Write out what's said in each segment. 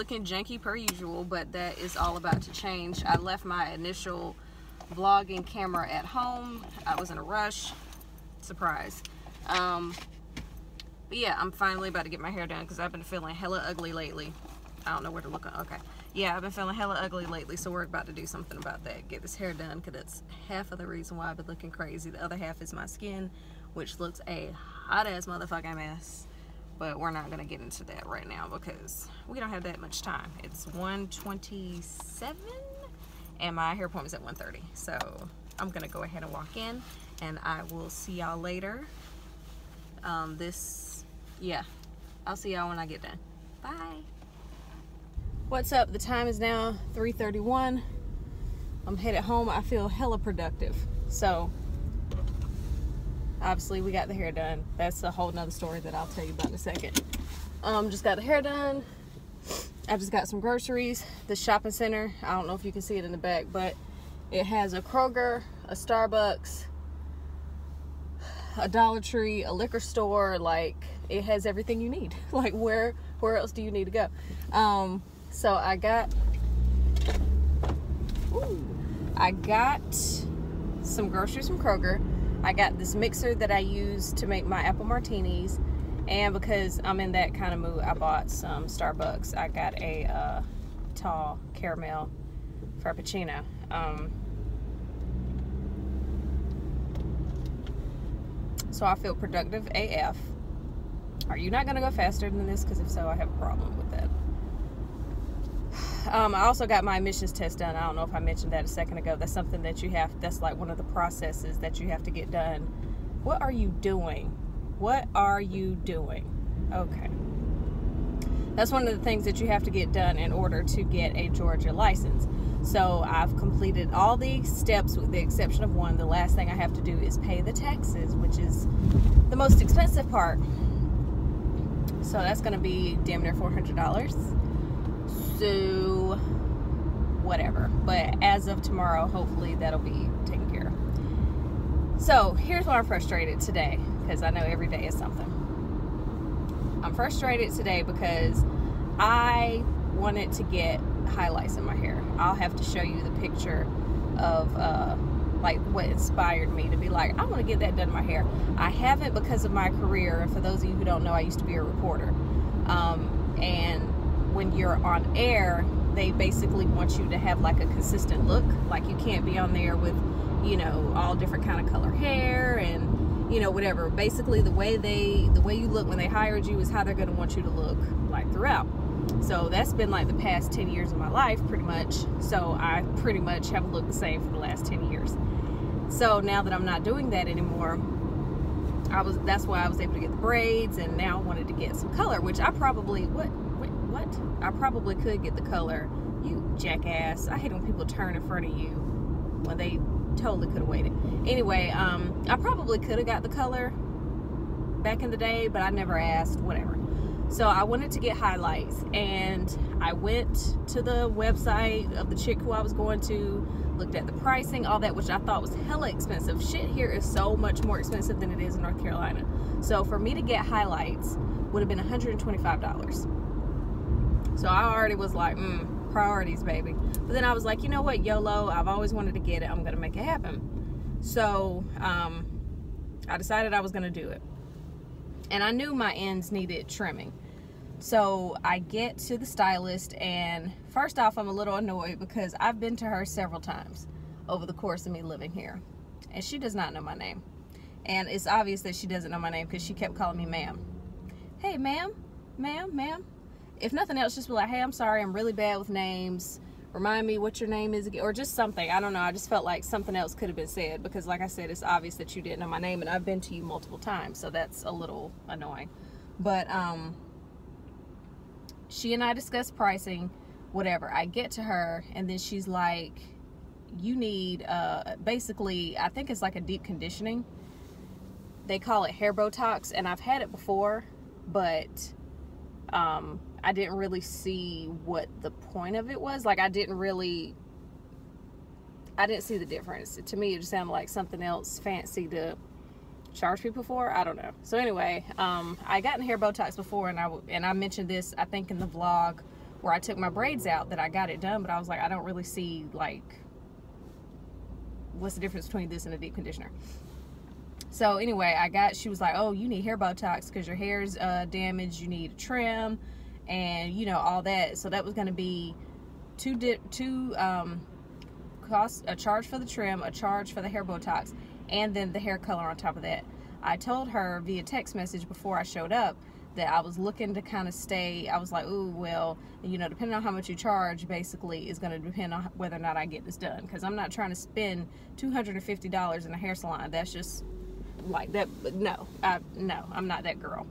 looking janky per usual, but that is all about to change. I left my initial vlogging camera at home. I was in a rush. Surprise. But yeah, I'm finally about to get my hair done because I've been feeling hella ugly lately. I don't know where to look. Okay. Yeah, I've been feeling hella ugly lately, so we're about to do something about that. Get this hair done, because that's half of the reason why I've been looking crazy. The other half is my skin, which looks a hot-ass motherfucking mess. But we're not going to get into that right now because we don't have that much time. It's 1:27, and my hair appointment's at 1:30. So I'm going to go ahead and walk in, and I will see y'all later. Yeah, I'll see y'all when I get done. Bye. What's up? The time is now 3:31. I'm headed home. I feel hella productive. So obviously we got the hair done. That's a whole nother story that I'll tell you about in a second. Just got the hair done. I just got some groceries. The shopping center, I don't know if you can see it in the back, but it has a Kroger, a Starbucks, a Dollar Tree, a liquor store. Like, it has everything you need. Like, where else do you need to go? So I got some groceries from Kroger. I got this mixer that I use to make my apple martinis, and because I'm in that kind of mood, I bought some Starbucks. I got a tall caramel frappuccino. So I feel productive AF. Are you not gonna go faster than this? Because if so, I have a problem with that. I also got my emissions test done. I don't know if I mentioned that a second ago. That's something that you have, that's like one of the processes that you have to get done. What are you doing? What are you doing? Okay. That's one of the things that you have to get done in order to get a Georgia license. So I've completed all the steps with the exception of one. The last thing I have to do is pay the taxes, which is the most expensive part. So that's going to be damn near $400. So whatever, but as of tomorrow, hopefully that'll be taken care of. So here's why I'm frustrated today, because I know every day is something. I'm frustrated today because I wanted to get highlights in my hair. I'll have to show you the picture of like what inspired me to be like, I want to get that done in my hair. I haven't because of my career, and for those of you who don't know, I used to be a reporter, and when you're on air, they basically want you to have like a consistent look. Like, you can't be on there with, you know, all different kind of color hair and, you know, whatever. Basically the way you look when they hired you is how they're going to want you to look like throughout. So that's been like the past 10 years of my life pretty much. So I pretty much have looked the same for the last 10 years. So now that I'm not doing that anymore, that's why I was able to get the braids, and now I wanted to get some color, which I probably I probably could get the color. You jackass. I hate when people turn in front of you when they totally could have waited. Anyway, I probably could have got the color back in the day, but I never asked, whatever. So I wanted to get highlights, and I went to the website of the chick who I was going to, looked at the pricing, all that, which I thought was hella expensive. Shit here is so much more expensive than it is in North Carolina. So for me to get highlights would have been $125. So I already was like, priorities, baby. But then I was like, you know what, YOLO, I've always wanted to get it. I'm going to make it happen. So I decided I was going to do it. And I knew my ends needed trimming. So I get to the stylist, and first off, I'm a little annoyed because I've been to her several times over the course of me living here. And she does not know my name. And it's obvious that she doesn't know my name because she kept calling me ma'am. Hey, ma'am, ma'am. If nothing else, just be like, hey, I'm sorry, I'm really bad with names. Remind me what your name is again, or just something. I don't know. I just felt like something else could have been said because, like I said, it's obvious that you didn't know my name, and I've been to you multiple times, so that's a little annoying. But she and I discussed pricing, whatever. I get to her, and then she's like, you need, basically, I think it's like a deep conditioning. They call it hair Botox, and I've had it before, but I didn't really see what the point of it was. Like, I didn't see the difference. To me, it just sounded like something else fancy to charge people for. I don't know. So anyway, I gotten hair Botox before, and I mentioned this, I think, in the vlog where I took my braids out that I got it done, but I was like, I don't really see, like, what's the difference between this and a deep conditioner. So anyway, she was like, oh, you need hair Botox because your hair's damaged, you need a trim, and you know, all that. So that was going to be cost, a charge for the trim, a charge for the hair Botox, and then the hair color on top of that. I told her via text message before I showed up that I was looking to kind of stay, I was like, ooh, well, you know, depending on how much you charge, basically, is going to depend on whether or not I get this done. Because I'm not trying to spend $250 in a hair salon. That's just, like, that, no, I'm not that girl.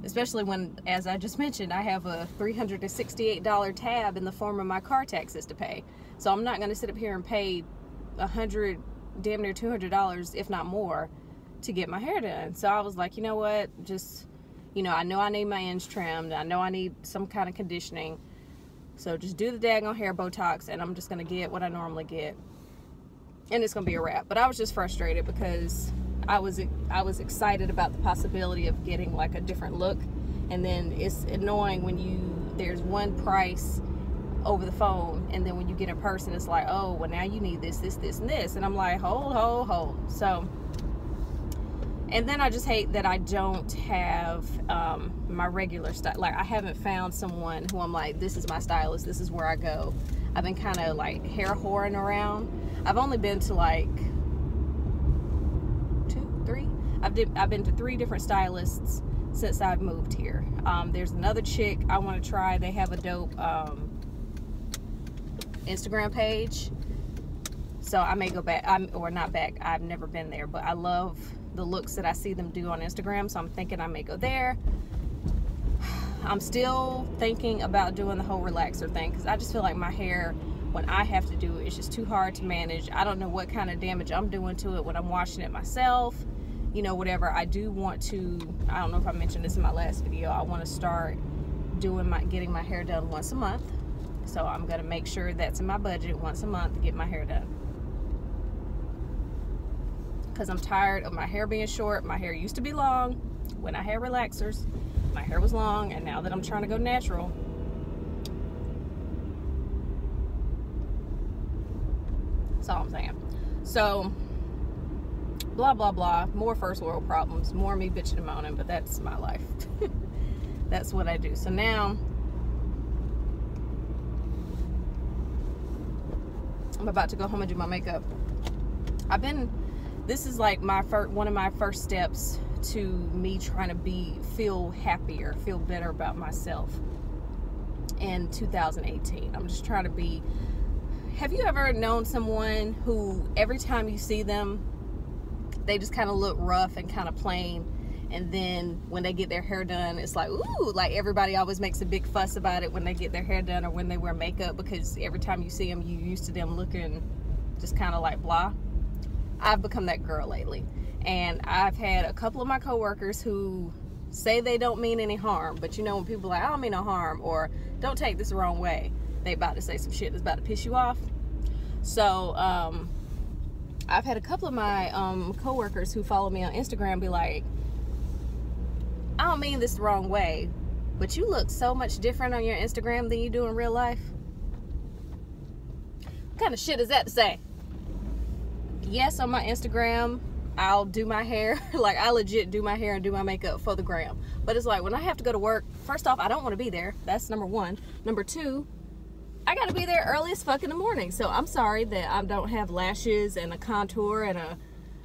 Especially when, as I just mentioned, I have a $368 tab in the form of my car taxes to pay. So I'm not going to sit up here and pay $100, damn near $200, if not more, to get my hair done. So I was like, you know what, just, you know, I know I need my ends trimmed, I know I need some kind of conditioning, so just do the daggone hair Botox, and I'm just gonna get what I normally get, and it's gonna be a wrap. But I was just frustrated because I was excited about the possibility of getting like a different look, and then it's annoying when there's one price over the phone, and then when you get in person, it's like, oh, well, now you need this, this, this, and this, and I'm like, hold. So, and then I just hate that I don't have my regular style. Like, I haven't found someone who I'm like, this is my stylist, this is where I go. I've been kind of like hair whoring around. I've only been to like 2, 3. I've been to 3 different stylists since I've moved here. There's another chick I want to try. They have a dope Instagram page, so I may go back. I've never been there, but I love the looks that I see them do on Instagram, so I'm thinking I may go there. I'm still thinking about doing the whole relaxer thing, because I just feel like my hair, when I have to do it, it's just too hard to manage. I don't know what kind of damage I'm doing to it when I'm washing it myself, you know, whatever. I do want to, I don't know if I mentioned this in my last video, I want to start getting my hair done once a month. So I'm going to make sure that's in my budget, once a month to get my hair done. Because I'm tired of my hair being short. My hair used to be long when I had relaxers. My hair was long, and now that I'm trying to go natural, that's all I'm saying. So, blah, blah, blah. More first world problems. More me bitching and moaning, but that's my life. That's what I do. So now, I'm about to go home and do my makeup. This is like one of my first steps to me trying to feel happier, feel better about myself in 2018. I'm just trying to be. Have you ever known someone who every time you see them, they just kind of look rough and kind of plain, and then when they get their hair done, it's like, ooh, like everybody always makes a big fuss about it when they get their hair done or when they wear makeup, because every time you see them, you're used to them looking just kind of like blah. I've become that girl lately, and I've had a couple of my coworkers who say they don't mean any harm, but you know, when people are like, I don't mean no harm, or don't take this the wrong way, they about to say some shit that's about to piss you off. So I've had a couple of my coworkers who follow me on Instagram be like, I don't mean this the wrong way, but you look so much different on your Instagram than you do in real life. What kind of shit is that to say? Yes, on my Instagram, I'll do my hair. Like, I legit do my hair and do my makeup for the gram. But it's like, when I have to go to work, first off, I don't want to be there. That's number one. Number two, I got to be there early as fuck in the morning. So I'm sorry that I don't have lashes and a contour and a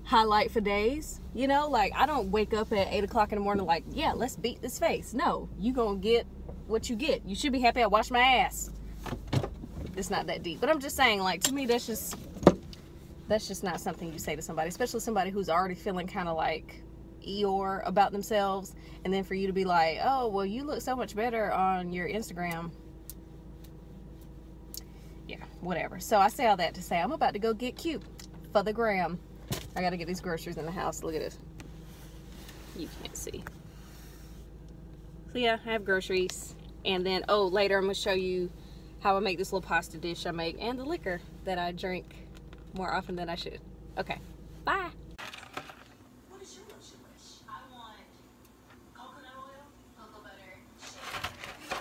highlight for days. You know, like, I don't wake up at 8 o'clock in the morning like, yeah, let's beat this face. No, you gonna get what you get. You should be happy I washed my ass. It's not that deep. But I'm just saying, like, to me, that's just not something you say to somebody, especially somebody who's already feeling kind of like Eeyore about themselves, and then for you to be like, oh, well, you look so much better on your Instagram. Yeah, whatever. So I say all that to say I'm about to go get cute for the gram. I gotta get these groceries in the house. Look at this. You can't see. So yeah, I have groceries, and then, oh, later I'm gonna show you how I make this little pasta dish I make, and the liquor that I drink more often than I should. Okay, bye. What is your wish? I want coconut oil, cocoa butter, shea butter,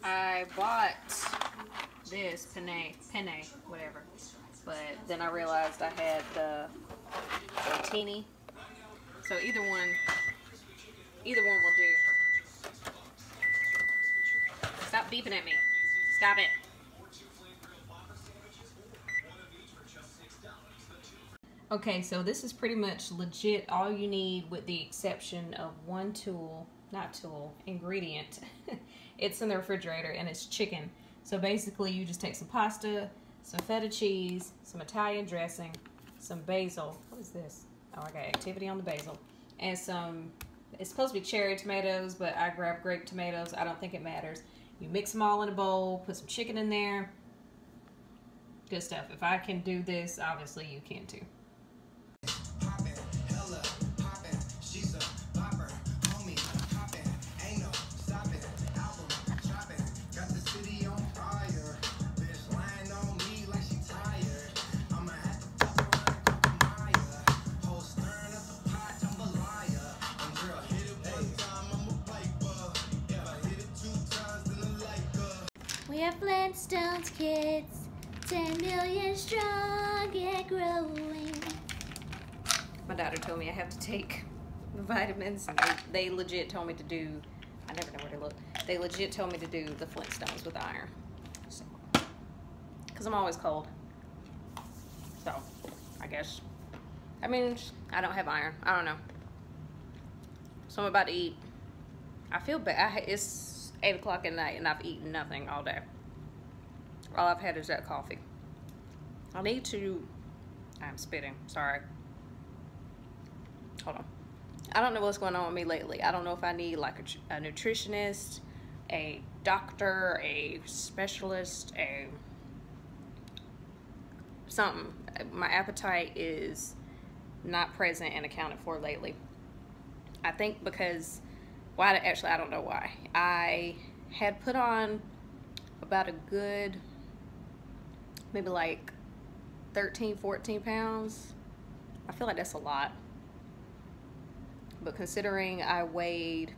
I bought this penne, whatever, but then I realized I had the rotini. So either one will do. Stop beeping at me. Stop it. Okay, so this is pretty much legit all you need with the exception of one ingredient. It's in the refrigerator and it's chicken. So basically you just take some pasta, some feta cheese, some Italian dressing, some basil. What is this? Oh, I got activity on the basil. And some, it's supposed to be cherry tomatoes, but I grabbed grape tomatoes. I don't think it matters. You mix them all in a bowl, put some chicken in there. Good stuff. If I can do this, obviously you can too. We are Flintstones kids, 10 million strong and growing. My daughter told me I have to take vitamins. They legit told me to do, I never know where to look. They legit told me to do the Flintstones with iron. So, because I'm always cold. So, I guess. I mean, I don't have iron. I don't know. So I'm about to eat. I feel bad. It's 8 o'clock at night and I've eaten nothing all day. All I've had is that coffee. I need to, I'm spitting, sorry. Hold on. I don't know what's going on with me lately. I don't know if I need like a nutritionist, a doctor, a specialist, something. My appetite is not present and accounted for lately. I think because, well, actually I don't know why. I had put on about a good, maybe like 13, 14 pounds. I feel like that's a lot. But considering I weighed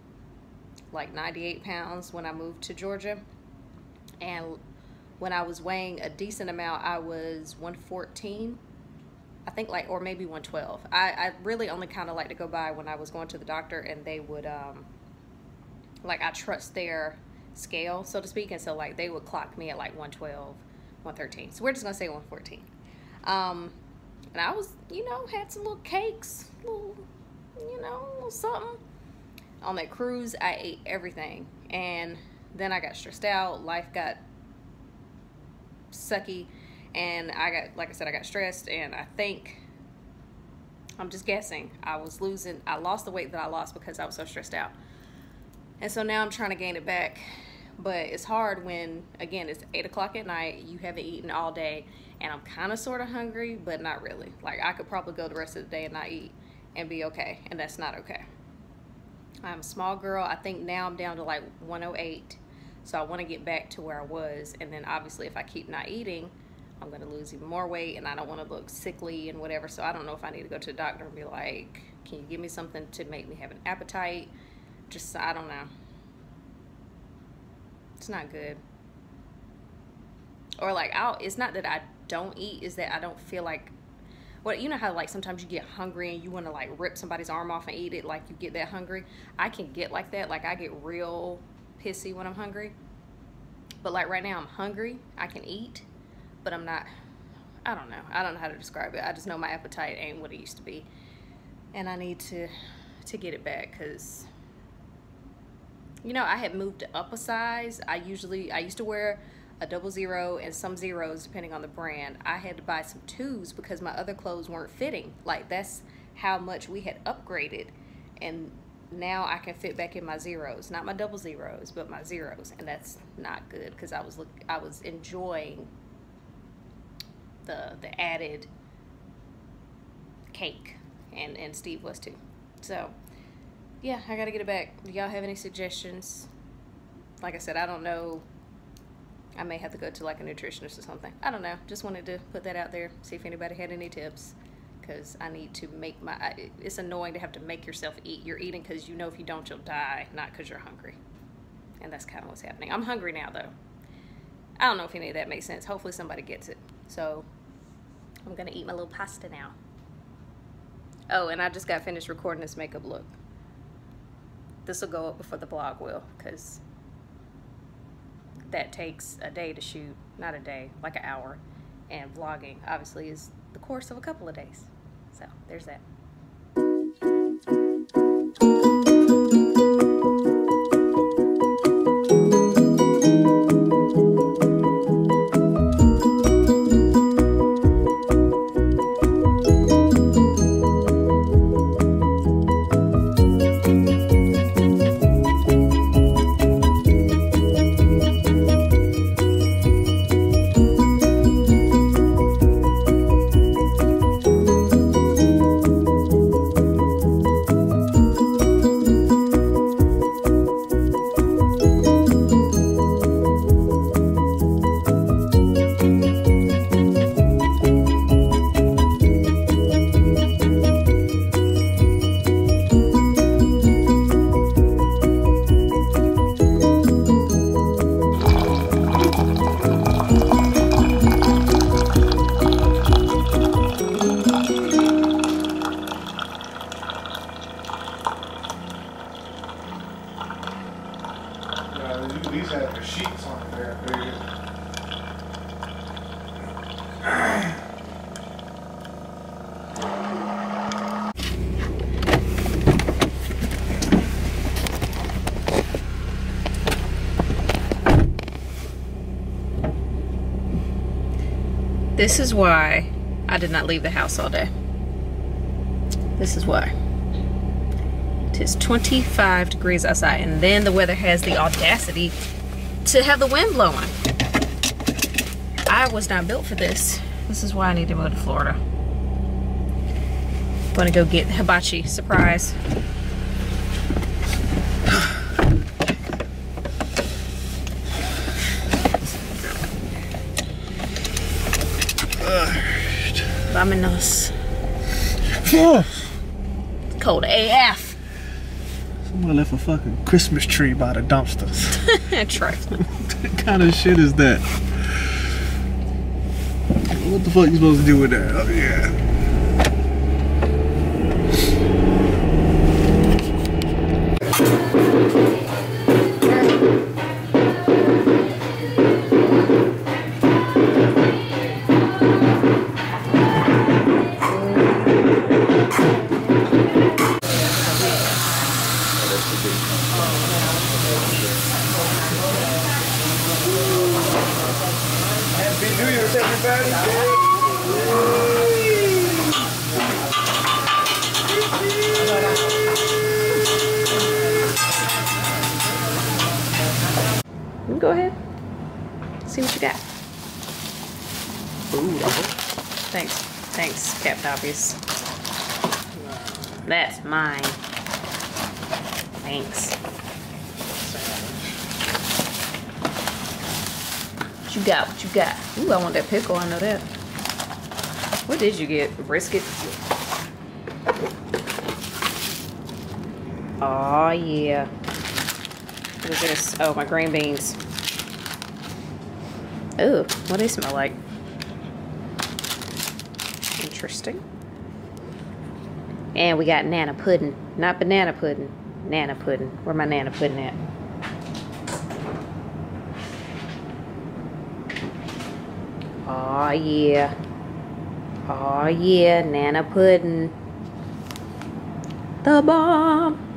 like 98 pounds when I moved to Georgia, and when I was weighing a decent amount, I was 114, I think, like, or maybe 112. I really only kind of like to go by when I was going to the doctor, and they would, like, I trust their scale, so to speak, and so, like, they would clock me at, like, 112, 113. So we're just going to say 114. And I was, you know, had some little cakes, little, you know, a little something. On that cruise, I ate everything, and then I got stressed out. Life got sucky, and I got, like I said, I got stressed, and I think, I'm just guessing, I lost the weight that I lost because I was so stressed out. And so now I'm trying to gain it back, but it's hard when, again, it's 8 o'clock at night, you haven't eaten all day, and I'm kind of sort of hungry, but not really. Like, I could probably go the rest of the day and not eat and be okay, and that's not okay. I'm a small girl. I think now I'm down to like 108, so I want to get back to where I was, and then obviously if I keep not eating, I'm going to lose even more weight, and I don't want to look sickly and whatever, so I don't know if I need to go to the doctor and be like, can you give me something to make me have an appetite? Just, I don't know. It's not good. Or like, it's not that I don't eat, is that I don't feel like, well, you know how like sometimes you get hungry and you want to like rip somebody's arm off and eat it, like you get that hungry? I can get like that. Like I get real pissy when I'm hungry. But like right now I'm hungry, I can eat, but I'm not, I don't know how to describe it. I just know my appetite ain't what it used to be, and I need to get it back, because, you know, I had moved up a size. I used to wear a 00 and some zeros depending on the brand. I had to buy some 2s because my other clothes weren't fitting. Like, that's how much we had upgraded, and now I can fit back in my zeros, not my 00s, but my zeros, and that's not good, because I was enjoying the added cake, and Steve was too. So yeah, I gotta get it back. Do y'all have any suggestions? Like I said, I don't know. I may have to go to like a nutritionist or something. I don't know. Just wanted to put that out there, see if anybody had any tips, because I need to make it's annoying to have to make yourself eat. You're eating because you know if you don't, you'll die, not because you're hungry. And that's kind of what's happening. I'm hungry now, though. I don't know if any of that makes sense. Hopefully somebody gets it. So I'm gonna eat my little pasta now. Oh, and I just got finished recording this makeup look. This will go up before the vlog will, because that takes a day to shoot. Not a day, like an hour. And vlogging, obviously, is the course of a couple of days. So there's that. These have the sheets on there, baby. This is why I did not leave the house all day. This is why. It is 25 degrees outside, and then the weather has the audacity to have the wind blowing. I was not built for this. This is why I need to move to Florida. I'm gonna go get hibachi, surprise. Vámonos. It's cold AF. Someone left a fucking Christmas tree by the dumpsters. Trifling. What kind of shit is that? What the fuck you supposed to do with that? Oh, yeah. Happy New Year's, everybody! Go ahead. See what you got. Ooh, thanks. Thanks, Captain Obvious. That's mine. Thanks. What you got? What you got? Ooh, I want that pickle. I know that. What did you get? Brisket? Oh, yeah. What is this? Oh, my green beans. Ooh, what do they smell like? Interesting. And we got nana pudding. Not banana pudding. Nana pudding. Where my nana pudding at? Oh yeah. Oh yeah, nana pudding. The bomb.